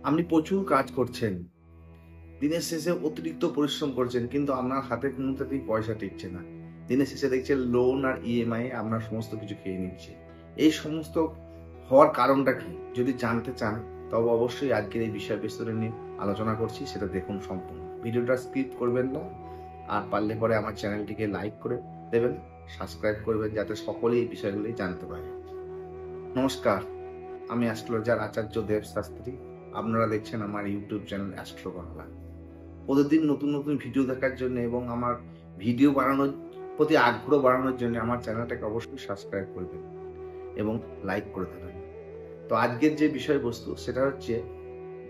আপনি প্রচুর কাজ করছেন, দিনের শেষে অতিরিক্ত পরিশ্রম করছেন, কিন্তু আপনার হাতে কোনোটাতেই পয়সা টিকছে না। দিনের শেষে দেখছেন লোন আর ইএমআই আপনার সমস্ত কিছু খেয়ে নিচ্ছে। এই সমস্ত হওয়ার কারণটা কি? যদি জানতে চান তবে অবশ্যই আজকের এই বিষয়বস্তুটা নিয়ে আলোচনা করছি, সেটা দেখুন সম্পূর্ণ। ভিডিওটা স্কিপ করবেন না, আর পারলে পরে আমার চ্যানেলটিকে লাইক করে দেবেন, সাবস্ক্রাইব করবেন, যাতে সকলেই এই বিষয়গুলি জানতে পারে। নমস্কার, আমি অ্যাস্ট্রোলজার আচার্য দেব শাস্ত্রী। আপনারা দেখছেন আমার ইউটিউব চ্যানেল অ্যাস্ট্রো বাংলা। প্রতিদিন নতুন নতুন ভিডিও দেখার জন্য এবং আমার ভিডিও বানানোর প্রতি আগ্রহ বাড়ানোর জন্য আমার চ্যানেলটাকে অবশ্যই সাবস্ক্রাইব করবেন এবং লাইক করে দেবেন। তো আজকের যে বিষয়বস্তু সেটা হচ্ছে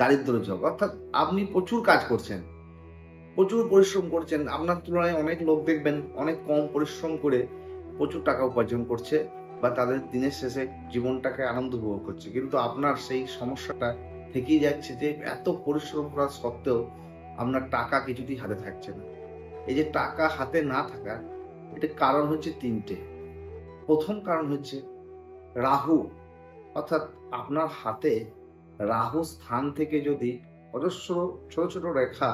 দারিদ্র যোগ, অর্থাৎ আপনি প্রচুর কাজ করছেন, প্রচুর পরিশ্রম করছেন, আপনার তুলনায় অনেক লোক দেখবেন অনেক কম পরিশ্রম করে প্রচুর টাকা উপার্জন করছে বা তাদের দিনের শেষে জীবনটাকে আনন্দ উপভোগ করছে, কিন্তু আপনার সেই সমস্যাটা থেকেই যাচ্ছে যে এত পরিশ্রম করা সত্ত্বেও আপনার টাকা কিছুতেই হাতে থাকছে না। এই যে টাকা হাতে না থাকা, এটার কারণ হচ্ছে তিনটে। প্রথম কারণ হচ্ছে রাহু, অর্থাৎ আপনার হাতে রাহু স্থান থেকে যদি অজস্র ছোট ছোট রেখা,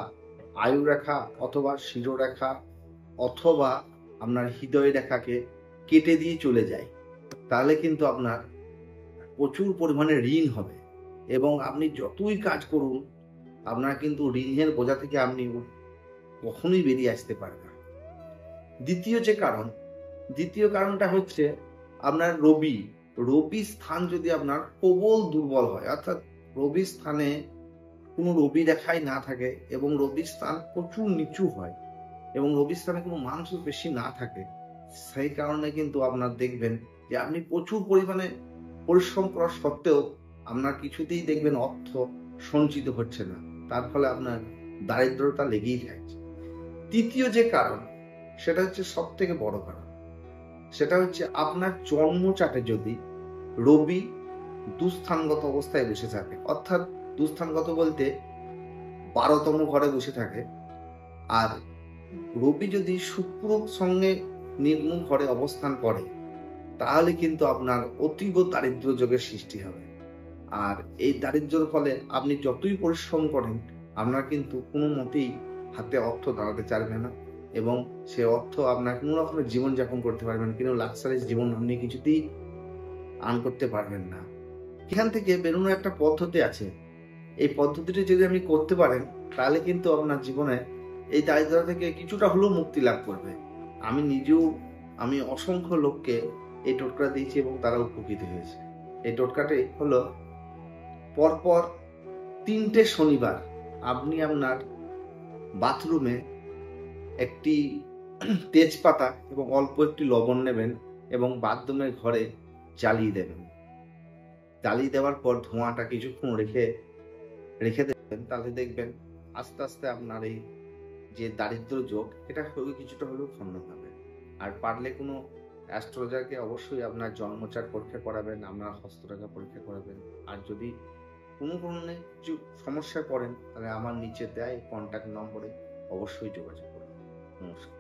আয়ু রেখা অথবা শিরোরেখা অথবা আপনার হৃদয় রেখাকে কেটে দিয়ে চলে যায়, তাহলে কিন্তু আপনার প্রচুর পরিমাণে ঋণ হবে এবং আপনি যতই কাজ করুন আপনার কিন্তু ঋণের বোঝা থেকে আপনি কখনোই বেরিয়ে আসতে পারবেন না। দ্বিতীয় কারণটা হচ্ছে আপনার রবি স্থান যদি আপনার প্রবল দুর্বল হয়, অর্থাৎ রবি স্থানে কোনো রবি রেখাই না থাকে এবং রবি স্থান প্রচুর নিচু হয় এবং রবি স্থানে কোনো মাংস বেশি না থাকে, সেই কারণে কিন্তু আপনার দেখবেন যে আপনি প্রচুর পরিমাণে পরিশ্রম করা সত্ত্বেও আপনার কিছুতেই দেখবেন অর্থ সঞ্চিত হচ্ছে না, তার ফলে আপনার দারিদ্রতা লেগেই থাকছে। তৃতীয় যে কারণ, সেটা হচ্ছে সব থেকে বড় কারণ, সেটা হচ্ছে আপনার জন্মচাটে যদি রবি দুস্থানগত অবস্থায় বসে থাকে, অর্থাৎ দুস্থানগত বলতে 12তম ঘরে বসে থাকে, আর রবি যদি শুক্র সঙ্গে নিম্ন ঘরে অবস্থান করে, তাহলে কিন্তু আপনার অতীব দারিদ্র যোগের সৃষ্টি হবে। আর এই দারিদ্র্যের ফলে আপনি যতই পরিশ্রম করেন আপনার কিন্তু কোনো মতেই হাতে অর্থ দাঁড়াতে চাইবে না এবং সে অর্থ আপনার কোনো রকমের জীবনযাপন করতে পারবেন, কিন্তু লাক্সারিয়াস জীবন আপনি কিছুতেই আর্ন করতে পারবেন না। এখান থেকে বেরোনোর একটা পদ্ধতি আছে, এই পদ্ধতিটি যদি আপনি করতে পারেন তাহলে কিন্তু আপনার জীবনে এই দারিদ্রতা থেকে কিছুটা হলেও মুক্তি লাভ করবে। আমি অসংখ্য লোককে এই টোটকা দিয়েছি এবং তারা উপকৃত হয়েছে। এই টোটকাটি হলো, পরপর 3টে শনিবার আপনি আপনার বাথরুমে একটি তেজপাতা এবং অল্প একটি লবণ নেবেন এবং বাথরুমের ঘরে জ্বালিয়ে দেবেন। জ্বালিয়ে দেওয়ার পর ধোঁয়াটা কিছুক্ষণ রেখে দেবেন, তাহলে দেখবেন আস্তে আস্তে আপনার এই যে দারিদ্র যোগ, এটা কিছুটা হলেও খণ্ড হবে। আর পারলে কোনো অ্যাস্ট্রোলজারকে অবশ্যই আপনার জন্মচার পরীক্ষা করাবেন, আপনার হস্তরেখা পরীক্ষা করাবেন। আর যদি কোনো কারণে কিছু সমস্যায় পড়েন তাহলে আমার নিচে দেয় কন্ট্যাক্ট নম্বরে অবশ্যই যোগাযোগ করুন। নমস্কার।